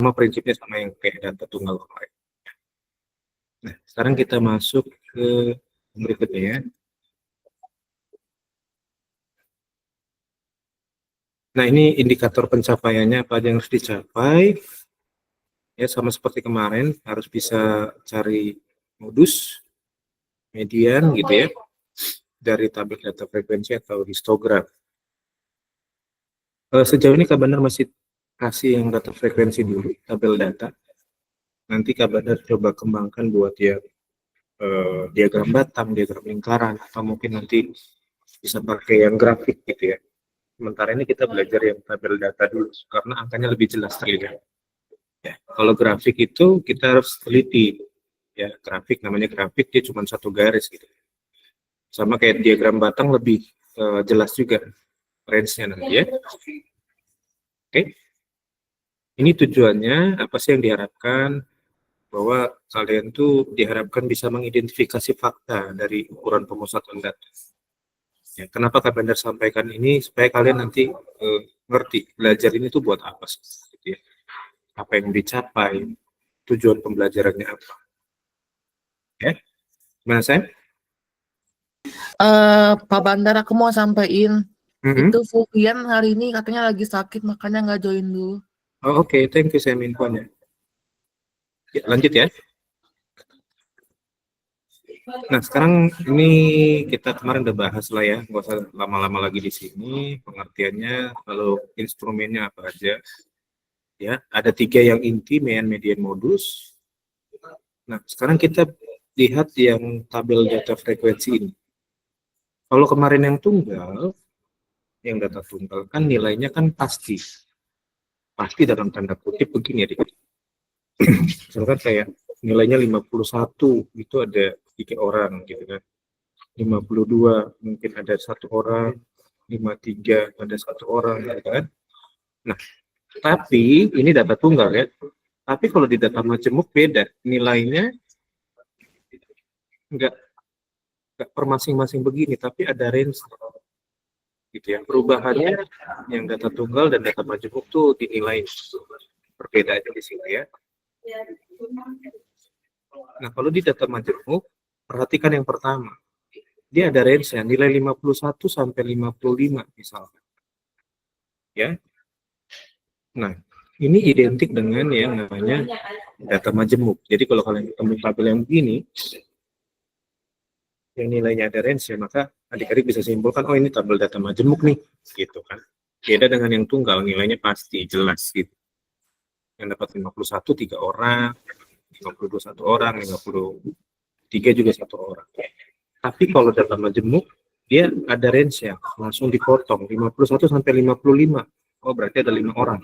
Sama prinsipnya sama yang kayak data tunggal kemarin. Nah, sekarang kita masuk ke berikutnya ya. Nah, ini indikator pencapaiannya apa aja yang harus dicapai. Ya, sama seperti kemarin, harus bisa cari modus, median gitu ya, dari tabel data frekuensi atau histogram. Sejauh ini Kak Bandar masih kasih yang data frekuensi dulu, tabel data. Nanti Kak Bandar coba kembangkan buat ya diagram batang, diagram lingkaran, atau mungkin nanti bisa pakai yang grafik gitu ya. Sementara ini kita belajar yang tabel data dulu, karena angkanya lebih jelas terlihat. Ya, kalau grafik itu kita harus teliti. Ya, grafik namanya grafik, dia cuma satu garis gitu. Sama kayak diagram batang lebih jelas juga range-nya nanti ya. Oke. Ini tujuannya apa sih yang diharapkan? Bahwa kalian tuh diharapkan bisa mengidentifikasi fakta dari ukuran pemusatan data. Ya, kenapa Kak Bandar sampaikan ini supaya kalian nanti ngerti belajar ini tuh buat apa sih? Gitu ya. Apa yang dicapai, tujuan pembelajarannya apa? Ya, gimana saya? Pak Bandar, aku mau sampaikan Mm-hmm. itu Fukian hari ini katanya lagi sakit, makanya nggak join dulu. Oh, oke, thank you saya infonya. Ya, lanjut ya. Nah, sekarang ini kita kemarin udah bahas lah ya, nggak usah lama-lama lagi di sini. Pengertiannya, kalau instrumennya apa aja. Ya, ada 3 yang inti, mean, median, modus. Nah, sekarang kita lihat yang tabel data frekuensi ini. Kalau kemarin yang tunggal, yang data tunggal kan nilainya kan pasti. Pasti dalam tanda kutip begini ya. Misalkan kayak nilainya 51, itu ada 3 orang gitu kan. 52 mungkin ada 1 orang, 53 ada 1 orang gitu kan. Nah, tapi ini data tunggal ya. Tapi kalau di data majemuk beda, nilainya enggak per masing-masing begini, tapi ada range gitu ya. Perubahannya yang data tunggal dan data majemuk tuh dinilai perbedaannya di sini ya. Nah, kalau di data majemuk, perhatikan yang pertama. Dia ada range-nya, nilai 51 sampai 55 misalnya. Ya. Nah, ini identik dengan yang namanya data majemuk. Jadi kalau kalian ketemu tabel yang begini, yang nilainya ada range ya, maka adik-adik bisa simpulkan, oh ini tabel data majemuk nih, gitu kan. Beda dengan yang tunggal, nilainya pasti, jelas gitu. Yang dapat 51, 3 orang, 52, 1 orang, 53 juga 1 orang. Tapi kalau data majemuk, dia ada range ya, langsung dipotong, 51 sampai 55. Oh, berarti ada 5 orang.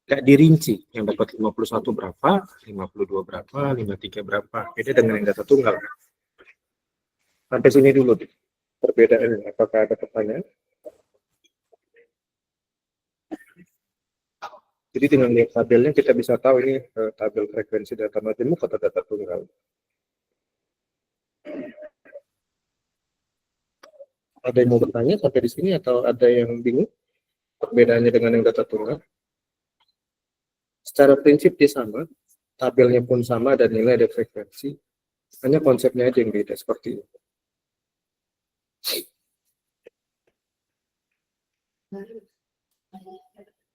Gak dirinci, yang dapat 51 berapa, 52 berapa, 53 berapa. Beda dengan yang data tunggal. Sampai sini dulu, perbedaan. Apakah ada pertanyaan? Jadi dengan lihat tabelnya kita bisa tahu ini tabel frekuensi data majemuk atau data tunggal. Ada yang mau bertanya sampai di sini atau ada yang bingung perbedaannya dengan yang data tunggal? Secara prinsip dia sama, tabelnya pun sama dan nilai ada frekuensi, hanya konsepnya aja yang beda seperti ini.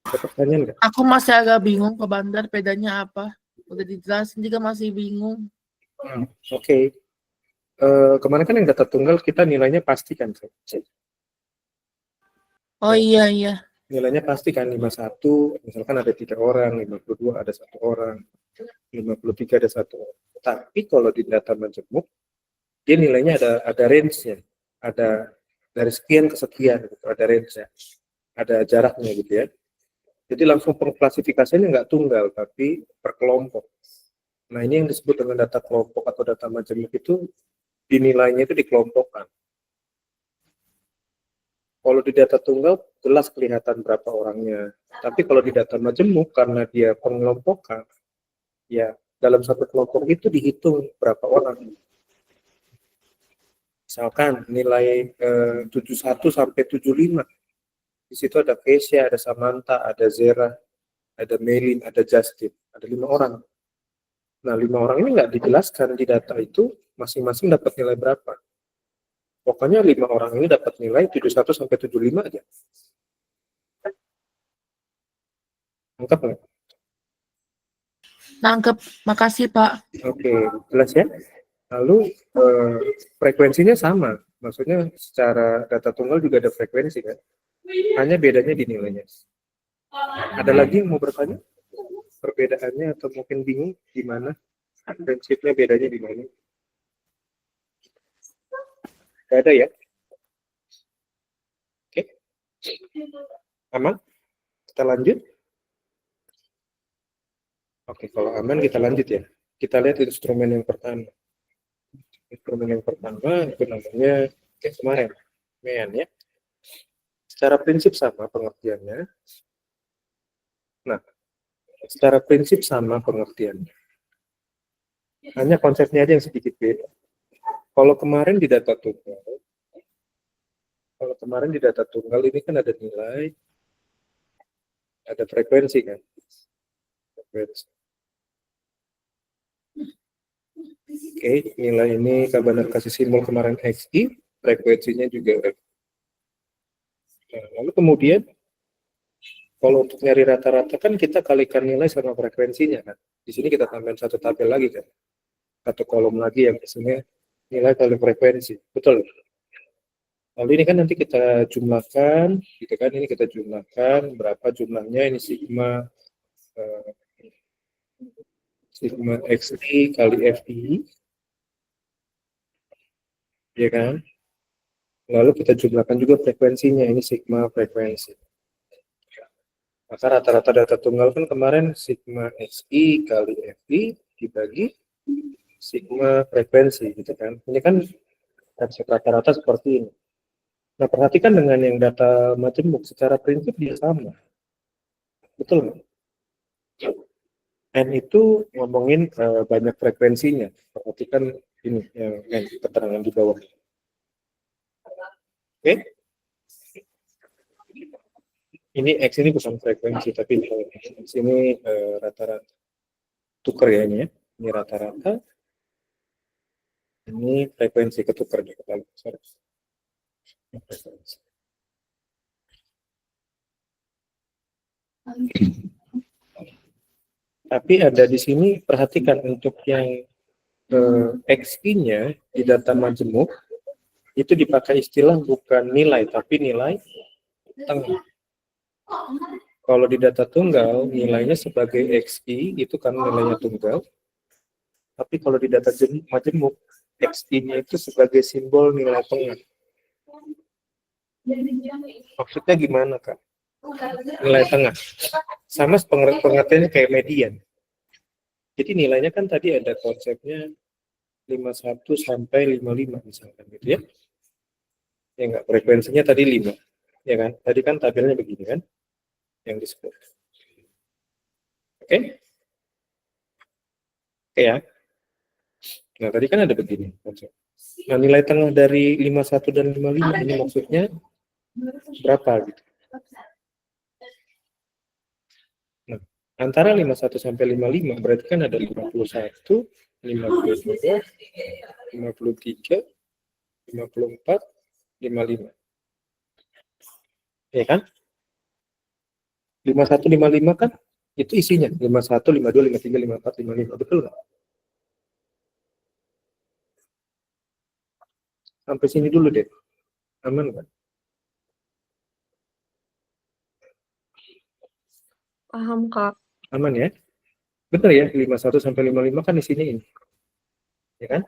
Ada pertanyaan nggak? Aku masih agak bingung Pak Bandar, bedanya apa? Udah dijelasin juga masih bingung. Oke. Kemarin kan yang data tunggal kita nilainya pasti kan? Oh iya iya. Nilainya pasti kan 51, misalkan ada 3 orang, 52 ada 1 orang, 53 ada 1 orang. Tapi kalau di data majemuk, dia nilainya ada range-nya, ada dari sekian ke sekian, gitu, ada range-nya, ada jaraknya gitu ya. Jadi langsung klasifikasinya nggak tunggal, tapi per kelompok. Nah ini yang disebut dengan data kelompok atau data majemuk itu dinilainya itu dikelompokkan. Kalau di data tunggal jelas kelihatan berapa orangnya. Tapi kalau di data majemuk karena dia pengelompokan, ya dalam satu kelompok itu dihitung berapa orang. Misalkan nilai 71 sampai 75. Di situ ada Kesia, ada Samantha, ada Zera. ada Melin, ada Justin, ada 5 orang. Nah, 5 orang ini nggak dijelaskan di data itu masing-masing dapat nilai berapa. Pokoknya 5 orang ini dapat nilai 71 sampai 75 aja. Lengkap nggak? Nangkep, makasih Pak. Oke, jelas ya. Lalu frekuensinya sama, maksudnya secara data tunggal juga ada frekuensi kan. Hanya bedanya di nilainya. Ada lagi yang mau bertanya? Perbedaannya atau mungkin bingung di mana? Prinsipnya bedanya di mana? Tidak ada ya? Oke. Aman? Kita lanjut? Oke, kalau aman kita lanjut ya. Kita lihat instrumen yang pertama. Instrumen yang pertama itu namanya kayak kemarin, MEAN ya. Secara prinsip sama pengertiannya. Nah, secara prinsip sama pengertiannya. Hanya konsepnya aja yang sedikit beda. Kalau kemarin di data tunggal, ini kan ada nilai, ada frekuensi kan. Frekuensi. Oke, nilai ini Kabanar kasih simbol kemarin XI, frekuensinya juga F. Nah, lalu kemudian, kalau untuk nyari rata-rata kan kita kalikan nilai sama frekuensinya kan. Di sini kita tambahin satu tabel lagi kan. Satu kolom lagi yang isinya nilai kali frekuensi. Betul. Lalu ini kan nanti kita jumlahkan, gitu kan, ini kita jumlahkan, berapa jumlahnya, ini sigma XI kali FI, ya kan? Lalu kita jumlahkan juga frekuensinya, ini sigma frekuensi. Maka rata-rata data tunggal kan kemarin sigma XI kali FI dibagi sigma frekuensi, gitu kan? Ini kan konsep rata-rata seperti ini. Nah, perhatikan dengan yang data majemuk, secara prinsip dia sama. Betul nggak? N itu ngomongin banyak frekuensinya. Perhatikan ini yang N, keterangan di bawah. Oke? Ini X ini bukan frekuensi, tapi X ini rata-rata. Tuker ya ini ya. Ini rata-rata. Ini frekuensi ketukar di kepala. Sorry. Tapi ada di sini, perhatikan untuk yang XI-nya di data majemuk, itu dipakai istilah bukan nilai, tapi nilai tengah. Kalau di data tunggal, nilainya sebagai XI, itu kan nilainya tunggal. Tapi kalau di data majemuk, XI-nya itu sebagai simbol nilai tengah. Maksudnya gimana, Kak? Nilai tengah. Sama pengertiannya kayak median. Jadi nilainya kan tadi ada konsepnya 51 sampai 55 misalkan gitu ya. Ya enggak, frekuensinya tadi 5. Ya kan? Tadi kan tabelnya begini kan? Yang disebut. Oke? Oke ya. Nah, tadi kan ada begini konsep. Nah, nilai tengah dari 51 dan 55 ini maksudnya berapa gitu. Nah, antara 51 sampai 55 berarti kan ada 51, 52, 53, 54, 55. Ya kan? 51, 55 kan itu isinya 51, 52, 53, 54, 55. Betul nggak? Sampai sini dulu deh. Aman nggak? Paham, Kak. Aman ya? Benar ya, 51 sampai 55 kan isinya ini. Ya kan?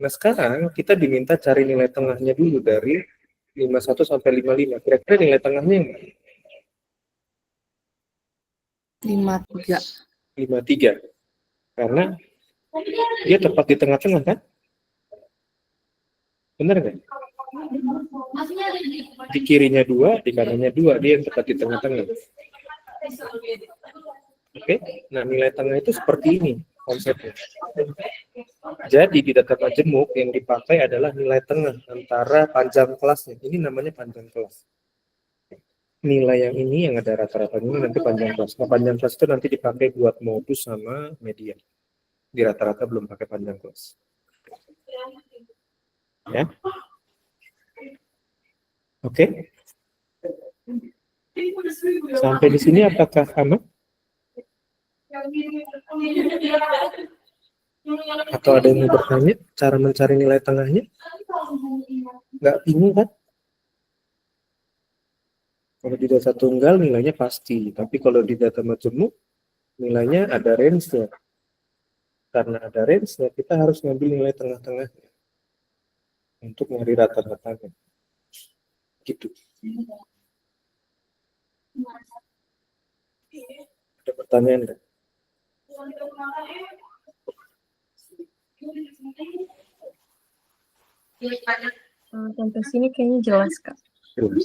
Nah, sekarang kita diminta cari nilai tengahnya dulu dari 51 sampai 55. Kira-kira nilai tengahnya yang mana? 53. 53. Karena dia tepat di tengah-tengah kan? Benar nggak? Di kirinya 2, di kanannya 2, dia yang tepat di tengah-tengah. Oke, nah nilai tengah itu seperti ini konsepnya. Jadi di data majemuk yang dipakai adalah nilai tengah antara panjang kelasnya. Ini namanya panjang kelas. nilai yang ini yang ada rata-ratanya nanti panjang kelas. Nah, panjang kelas itu nanti dipakai buat modus sama media. Di rata-rata belum pakai panjang kelas. Ya. Oke. Sampai di sini apakah aman? Atau ada yang mau bertanya cara mencari nilai tengahnya? Nggak bingung kan? Kalau di data tunggal nilainya pasti, tapi kalau di data majemuk nilainya ada range-nya. Karena ada range-nya, kita harus ngambil nilai tengah-tengahnya untuk nyari rata-ratanya. Gitu. Ada pertanyaan nggak? Sampai sini kayaknya jelas, Kak.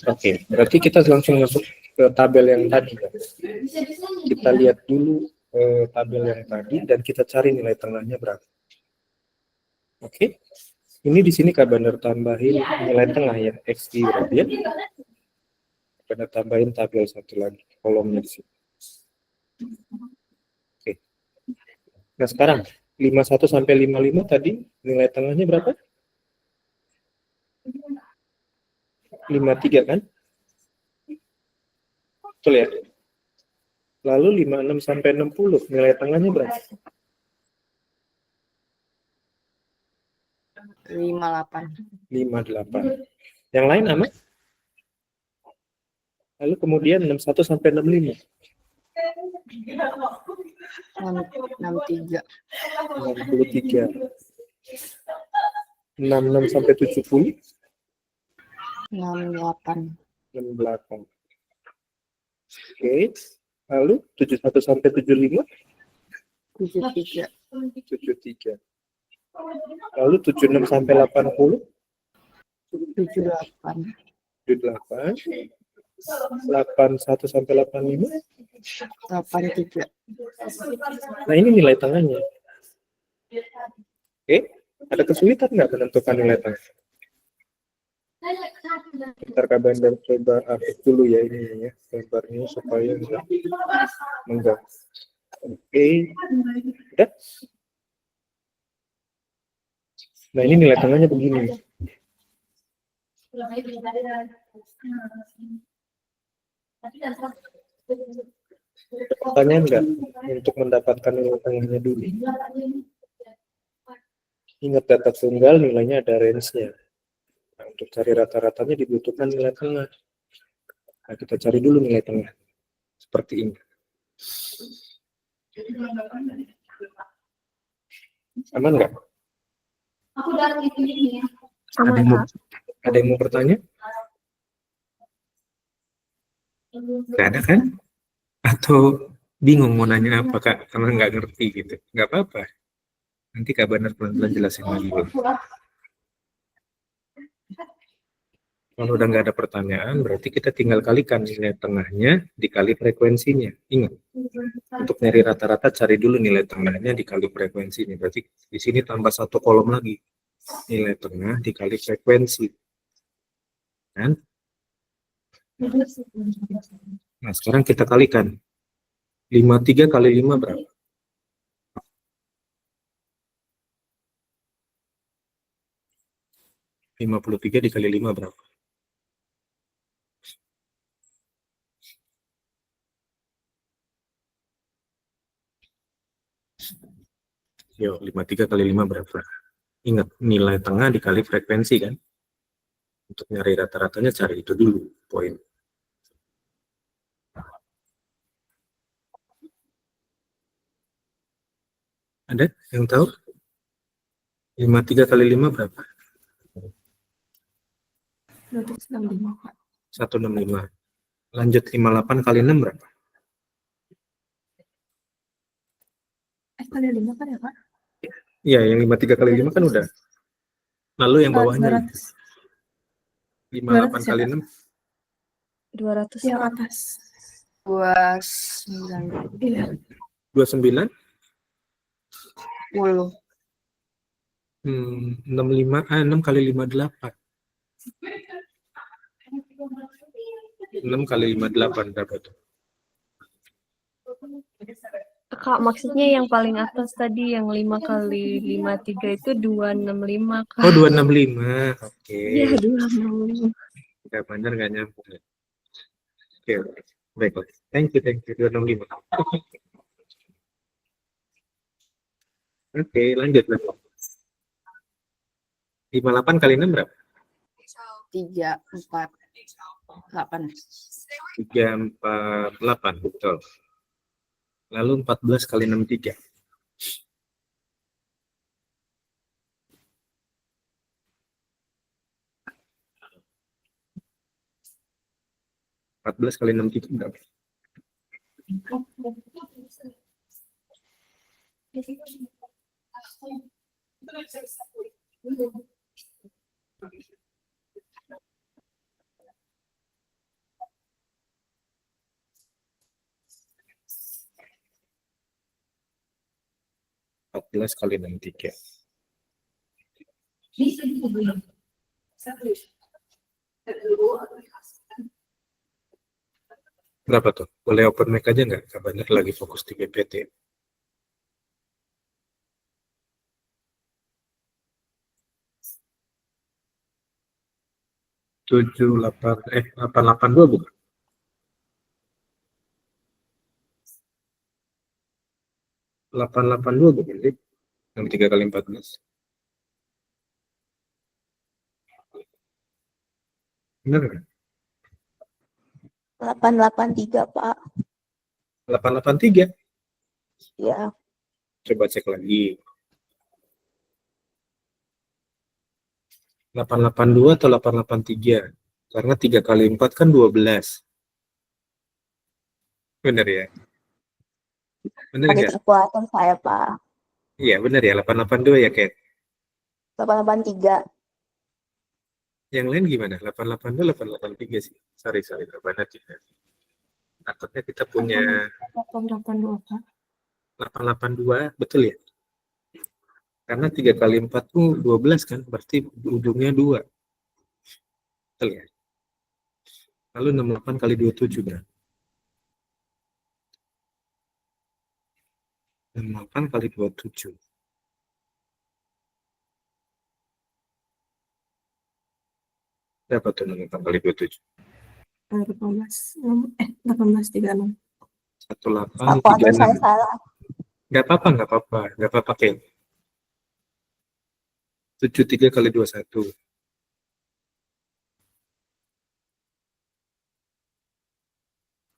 Oke, berarti kita langsung masuk ke tabel yang tadi. Kita lihat dulu tabel yang tadi dan kita cari nilai tengahnya berapa. Oke, ini di sini Kak Bandar tambahin nilai tengah ya, XG berarti ya. Kita tambahin tabel satu lagi, kolomnya di sini. Oke. Nah sekarang 51 sampai 55 tadi nilai tengahnya berapa? 53 kan? Betul ya? Lalu 56 sampai 60 nilai tengahnya berapa? 58. 58. Yang lain aman? Lalu kemudian 61 sampai 65. 63. 63. 66 sampai 70. 68. 68. Oke. Lalu 71 sampai 75. 73. 73. Lalu 76 sampai 80. 78. 78. 81 sampai 85. 83. Nah ini nilai tengahnya. Oke. Ada kesulitan nggak menentukan nilai tengah? Ntar Kak Bandar coba update dulu ya ini ya gambarnya supaya enggak. Oke. Udah. Nah ini nilai tengahnya begini. Ada pertanyaan nggak untuk mendapatkan nilai tengahnya dulu? Ingat data tunggal nilainya ada range-nya. Nah, untuk cari rata-ratanya dibutuhkan nilai tengah. Nah, kita cari dulu nilai tengah. Seperti ini. Aman nggak? Ada yang mau, ada yang mau bertanya? Nggak ada kan? Atau bingung mau nanya apa Kak? Karena nggak ngerti gitu. Nggak apa-apa. Nanti Kak Bandar pelan-pelan jelasin lagi. Kalau udah nggak ada pertanyaan, berarti kita tinggal kalikan nilai tengahnya dikali frekuensinya. Ingat, untuk nyari rata-rata cari dulu nilai tengahnya dikali frekuensinya. Berarti di sini tambah satu kolom lagi. Nilai tengah dikali frekuensi. Kan? Nah, sekarang kita kalikan. 53 kali 5 berapa? 53 dikali 5 berapa? Yo, 53 kali 5 berapa? Ingat, nilai tengah dikali frekuensi kan? Untuk nyari rata-ratanya cari itu dulu, poin. Ada yang tahu? 53 kali 5 berapa? 165. 165. Lanjut 58 kali 6 berapa? Kali 5 kan ya, Pak? Iya, yang 53 kali 5 kan udah. Lalu yang bawahnya 58 kali 6 200 yang atas. 29. Iya. 29. 10. 6 kali 58. 6 kali 58 berapa tuh? Kak, maksudnya yang paling atas tadi yang 5 kali 53 itu 265, Kak. Oh, 265. Oke. Iya, 265. Nggak benar, nggak nyambung. Oke, oke. Baiklah. Thank you, 265. Oke, lanjut. 58 kali 6 berapa? 3, 4, 8. 348, betul. Lalu 14 kali 63. 14 kali 63 berapa? Empat belas kali 63. Berapa tuh? Boleh open mic aja nggak? Kabarnya lagi fokus di PPT. 882 bukan? 882 bukan sih? Yang 3 kali 14. Benar nggak? 883, Pak. 883. Ya. Coba cek lagi. 882 atau 883? Karena 3 kali 4 kan 12. Benar ya? Benar Ada nggak? kalkulator saya, Pak. Iya, benar ya. 882 ya, Ken? 883. Yang lain gimana? 882, 883 sih. Sorry, benar juga. Takutnya kita punya 882, Pak. 882, betul ya? Karena 3 kali 4 tuh 12 kan, berarti ujungnya 2. Betul ya? Lalu 68 kali 27 berapa? 68 kali 27. Berapa tuh 68 kali 27? 1836. 1836. Salah. Nggak apa-apa, Ken. 73 kali 21.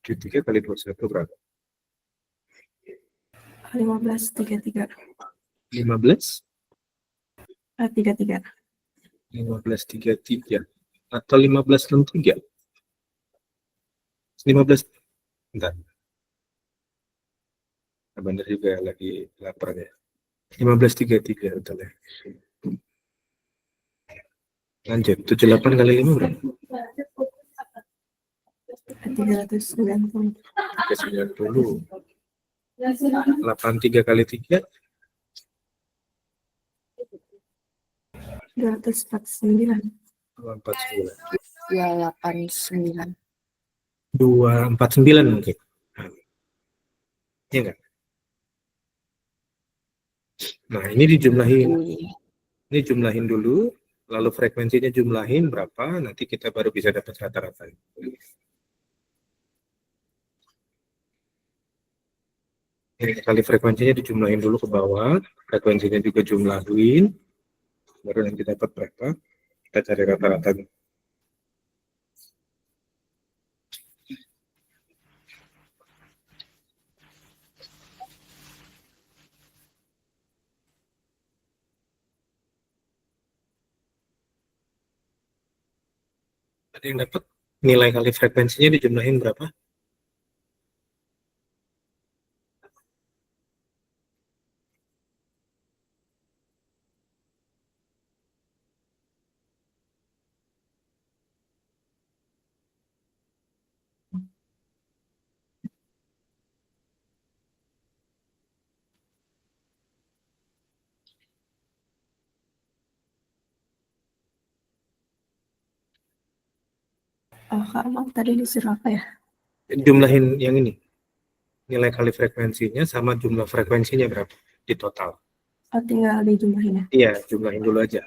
73 kali 21 berapa? 1533. 15? 33. 1533 atau 1563? 15, entar. Bener juga lagi lapar ya. 1533 betul ya. Lanjut, 78 kali 5 berapa? 390. 390. 83 kali 3? 249. 249. 289. 249 mungkin. Iya enggak? Nah, ini dijumlahin. Ini jumlahin dulu, lalu frekuensinya jumlahin berapa, nanti kita baru bisa dapat rata-rata. Ini kali frekuensinya dijumlahin dulu ke bawah, frekuensinya juga jumlahin, baru nanti dapat berapa, kita cari rata-rata. Ada yang dapat nilai kali frekuensinya dijumlahin berapa? Kak Amal tadi disuruh apa ya? Jumlahin yang ini. Nilai kali frekuensinya sama jumlah frekuensinya berapa di total. Oh, tinggal dijumlahin ya. Iya, jumlahin dulu aja.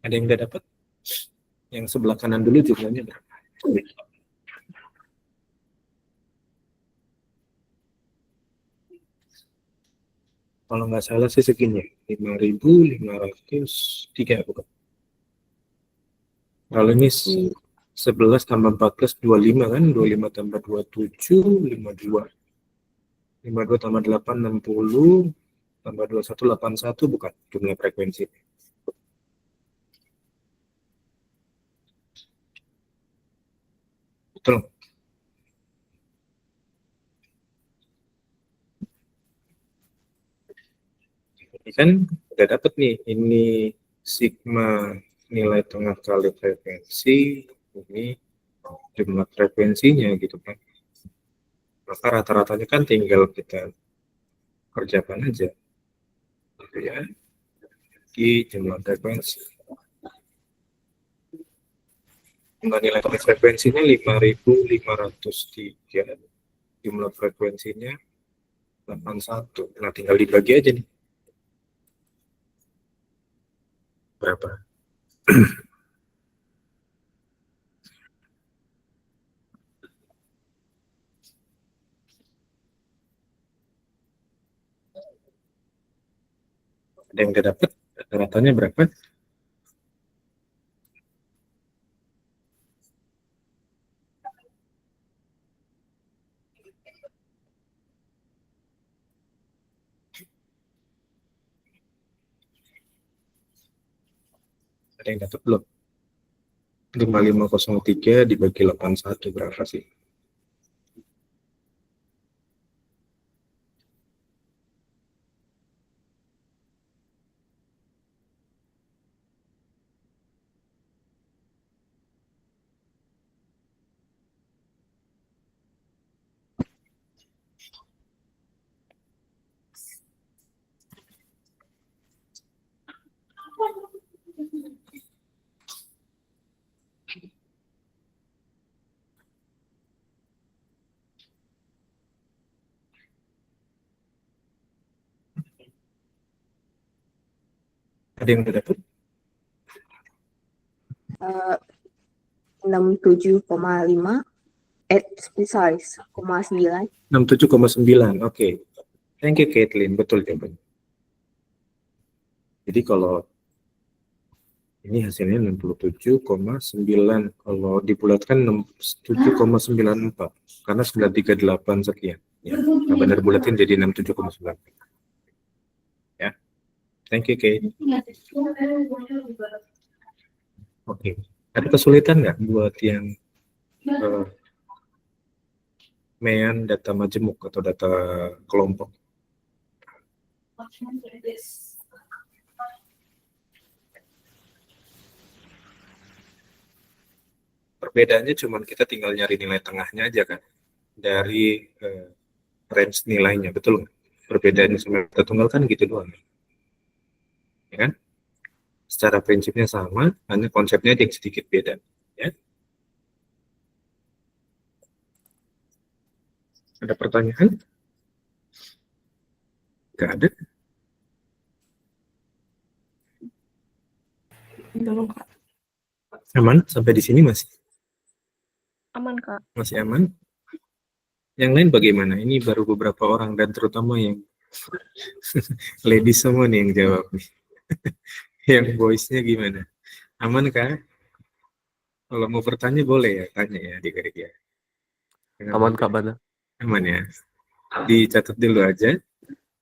Ada yang udah dapat? Yang sebelah kanan dulu jumlahnya berapa? Kalau nggak salah sih segini, 5.503 bukan? Kalau ini 11 tambah 14, 25 kan? 25 tambah 27, 52. 52 tambah 8, 60. Tambah 21, 81 bukan jumlah frekuensi. Betul. Ini kan udah dapat nih, ini sigma nilai tengah kali frekuensi, ini jumlah frekuensinya gitu kan. Maka rata-ratanya kan tinggal kita kerjakan aja. Gitu ya. Di jumlah frekuensi. Jumlah nilai tengah frekuensinya 5.503. Jumlah frekuensinya 81. Nah, tinggal dibagi aja nih. Berapa? Ada yang udah dapat? Rata-ratanya berapa? Ada yang dapat belum? 5503 dibagi 81 berapa sih? Ada yang udah dapat? 67,5 sorry 0,9. 67,9. Oke. Thank you, Caitlin. Betul jawabannya. Jadi kalau ini hasilnya 67,9. Kalau dibulatkan 67,94. Karena 938 sekian. Ya. Nah, benar bulatin jadi 67,9. Ya. Thank you, Kate. Oke. Ada kesulitan nggak buat yang mean data majemuk atau data kelompok? Perbedaannya cuma kita tinggal nyari nilai tengahnya aja kan, dari range nilainya, betul nggak? Perbedaannya sama data tunggal kan gitu doang, ya kan? Secara prinsipnya sama, hanya konsepnya yang sedikit beda, ya. Ada pertanyaan? Nggak ada? Belum, Kak. Aman? Sampai di sini masih? Aman, Kak. Masih aman? Yang lain bagaimana? Ini baru beberapa orang dan terutama yang ladies semua nih yang jawab nih. Yang voice-nya gimana? Aman kah? Kalau mau bertanya boleh ya, tanya ya adik-adik ya. Aman Kak Bana. Aman ya. Dicatat dulu aja.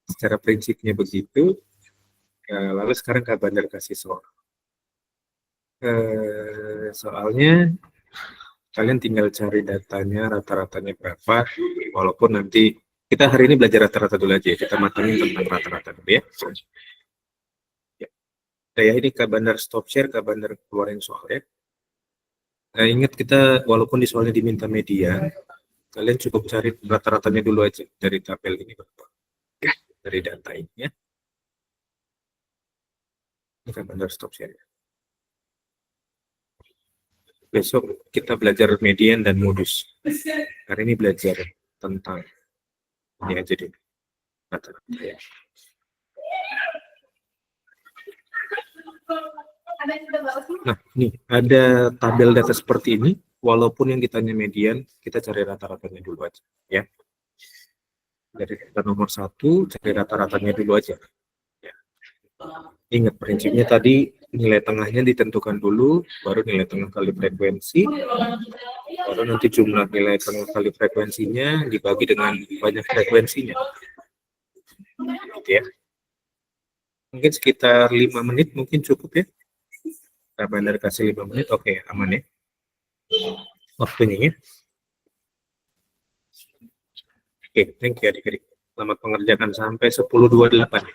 Secara prinsipnya begitu. Ya, lalu sekarang Kak Bandar kasih soal. Soalnya kalian tinggal cari datanya, rata-ratanya berapa, walaupun nanti kita hari ini belajar rata-rata dulu aja ya, kita matangin tentang rata-rata dulu ya. Ya, udah ya, ini Kak Bandar stop share, Kak Bandar keluarin soalnya. Nah, ingat kita walaupun di soalnya diminta media, kalian cukup cari rata-ratanya dulu aja dari tabel ini berapa, dari data ini ya. Ini Kak Bandar stop share. Besok kita belajar median dan modus. Hari ini belajar tentang ini aja deh. Rata-rata ya. Nah, nih ada tabel data seperti ini. Walaupun yang ditanya median, kita cari rata-ratanya dulu aja, ya. Dari data nomor 1, cari rata-ratanya dulu aja. Ya. Ingat prinsipnya tadi, nilai tengahnya ditentukan dulu, baru nilai tengah kali frekuensi, baru nanti jumlah nilai tengah kali frekuensinya dibagi dengan banyak frekuensinya. Gitu ya. Mungkin sekitar 5 menit mungkin cukup ya. Kita bandar kasih 5 menit, oke, aman ya. Waktunya ya. Oke, thank you adik-adik. Selamat mengerjakan sampai 10.28.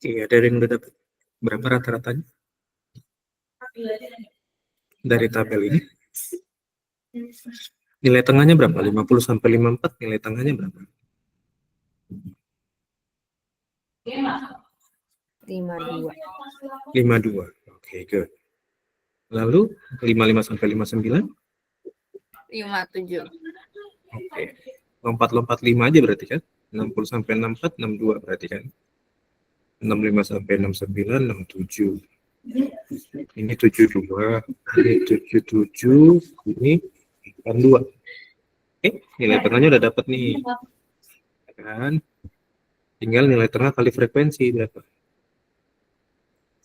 Oke, ada yang udah dapat berapa rata-ratanya dari tabel ini? Nilai tengahnya berapa? 50 sampai 54, nilai tengahnya berapa? 52. 52. Oke, good. Lalu 55 sampai 59? 57. Oke. Lompat-lompat 5 aja berarti kan? 60 sampai 64, 62 berarti kan? 65 sampai 69, 67. Ini 72, ini 77, ini 82. Oke, nilai tengahnya udah dapat nih. Kan? Tinggal nilai tengah kali frekuensi berapa?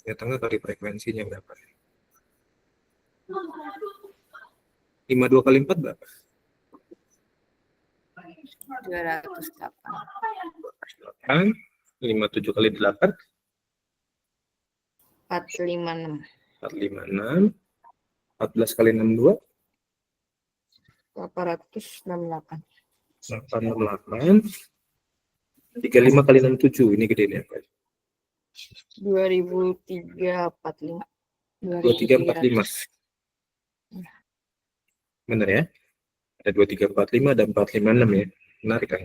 Nilai tengah kali frekuensinya berapa? 52 kali 4 berapa? 208. 57 kali 8? 456. 456. 14 kali 62? 868. 868. 35 kali 67, ini gede nih apa? 2345. 2345. Benar ya? Ada 2345 dan 456 ya. Menarik kan?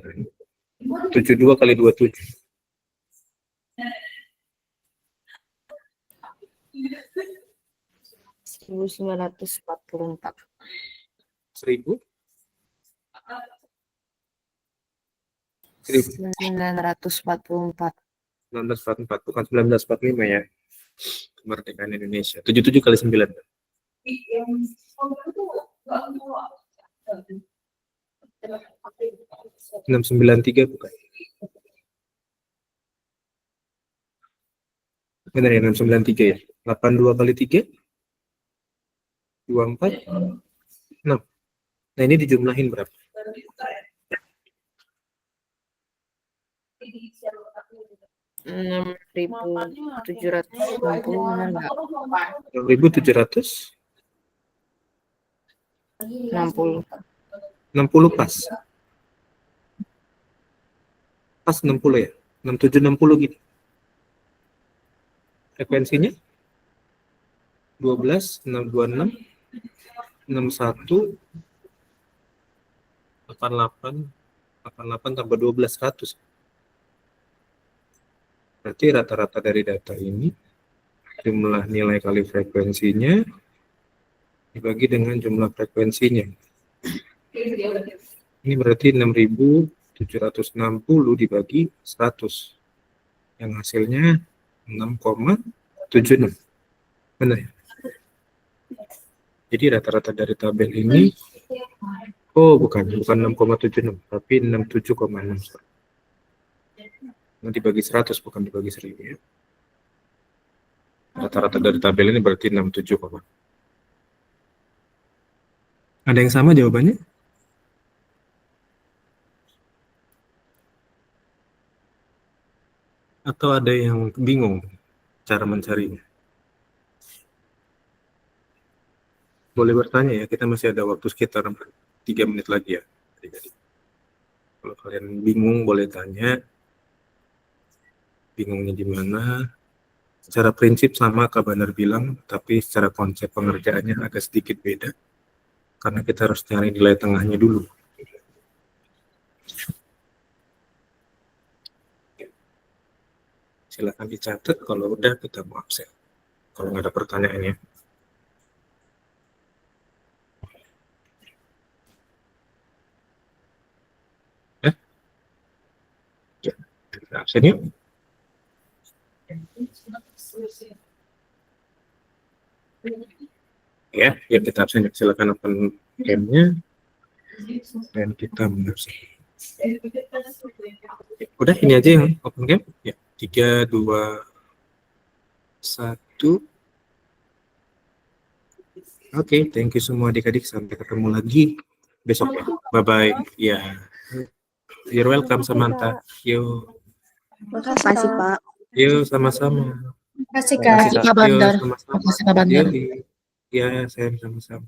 72 kali 27. 1944. 1000? 1944. 1944, bukan 1945 ya. Kemerdekaan Indonesia. 77 kali 9. 693 bukan? Benar ya, 693 ya. 82 kali 3? 24? 6. Nah ini dijumlahin berapa? 6.760 benar nggak? 6.760 60. pas. Pas 60 ya. 6760 gitu. Frekuensinya 12, 626, 61, 88, 88 tambah 12, 100. Berarti rata-rata dari data ini jumlah nilai kali frekuensinya dibagi dengan jumlah frekuensinya. Ini berarti 6.760 dibagi 100. Yang hasilnya 6,76. Benar ya? Jadi rata-rata dari tabel ini, oh bukan 6,76, tapi 67,6. Nanti dibagi 100, bukan dibagi 1000 ya. Rata-rata dari tabel ini berarti 67, ada yang sama jawabannya? Atau ada yang bingung cara mencarinya? Boleh bertanya ya, kita masih ada waktu sekitar 3 menit lagi ya. Kalau kalian bingung boleh tanya. Bingungnya di mana? Secara prinsip sama Kak Bandar bilang, tapi secara konsep pengerjaannya agak sedikit beda. Karena kita harus cari nilai tengahnya dulu. Silakan dicatat, kalau udah kita mau absen. Kalau nggak ada pertanyaannya. Ya, kita absen yuk. Ya, kita absen. Silakan open cam-nya dan kita mengabsen. Udah ini aja yang open cam. Ya, 3, 2, 1. Oke, thank you semua adik-adik. Sampai ketemu lagi besok ya. Bye-bye. Ya. You're welcome, Samantha. Yuk. Makasih, Pak. Yuk, sama-sama. Makasih Terima kasih Kak Bandar. Yuk, sama-sama. Terima kasih Kak Bandar. Yuk. Ya, saya sama-sama.